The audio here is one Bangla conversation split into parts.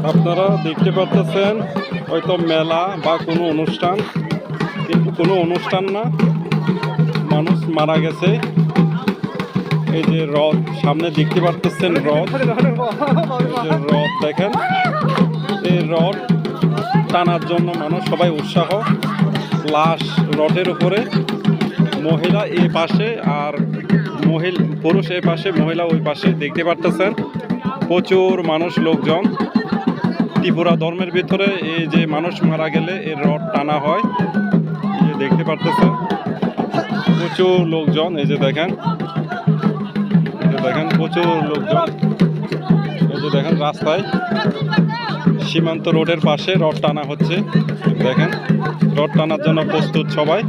আপনারা দেখতে পাচ্ছেন হয়তো মেলা বা কোনো অনুষ্ঠান, কিন্তু কোনো অনুষ্ঠান না, মানুষ মারা গেছে। এই যে রথ সামনে দেখতে পাচ্ছেন, রথ দেখেন, এই রথ টানার জন্য মানুষ সবাই উৎসাহ। লাশ রথের উপরে, মহিলা এই পাশে আর পুরুষ এই পাশে, মহিলা ওই পাশে দেখতে পাচ্ছেন। প্রচুর মানুষ, লোকজন। ত্রিপুরা ধর্মের ভিতরে এই যে মানুষ মারা গেলে এর রথ টানা হয়, এই যে দেখতে পাচ্ছেন প্রচুর লোকজন। এই যে দেখেন, প্রচুর লোকজন। এই যে দেখেন রাস্তায় সীমান্ত রোডের পাশে রথ টানা হচ্ছে। দেখেন রথ টানার জন্য প্রস্তুত সবাই,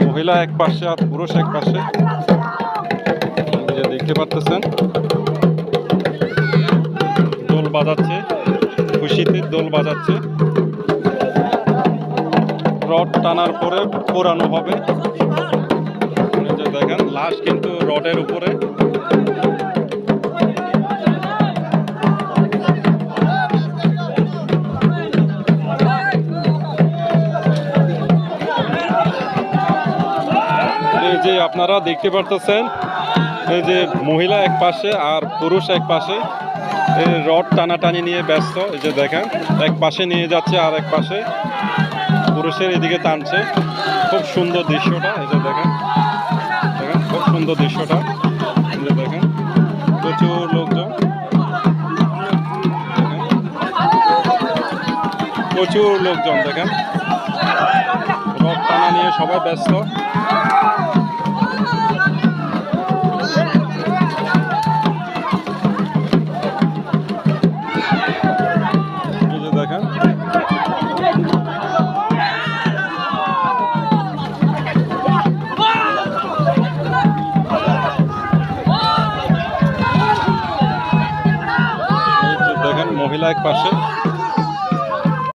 মহিলা এক পাশে আর পুরুষ এক পাশে। এই যে দেখতে পাচ্ছেন দোল বাজাচ্ছে, খুশিতে দোল বাজাচ্ছে। রথ টানার পরে পোড়ানো হবে। এই যে দেখেন লাশ কিন্তু রথের উপরে। এই যে আপনারা দেখতে পারতেছেন, এই যে মহিলা এক পাশে আর পুরুষ এক পাশে এই রড টানাটানি নিয়ে ব্যস্ত। এই যে দেখেন এক পাশে নিয়ে যাচ্ছে আর এক পাশে পুরুষের এদিকে টানছে। খুব সুন্দর দৃশ্যটা। এই যে দেখেন, খুব সুন্দর দৃশ্যটা। এই যে দেখেন প্রচুর লোকজন, প্রচুর লোকজন। দেখেন রড টানা নিয়ে সবাই ব্যস্ত। দেখেন মহিলা এক পাশে,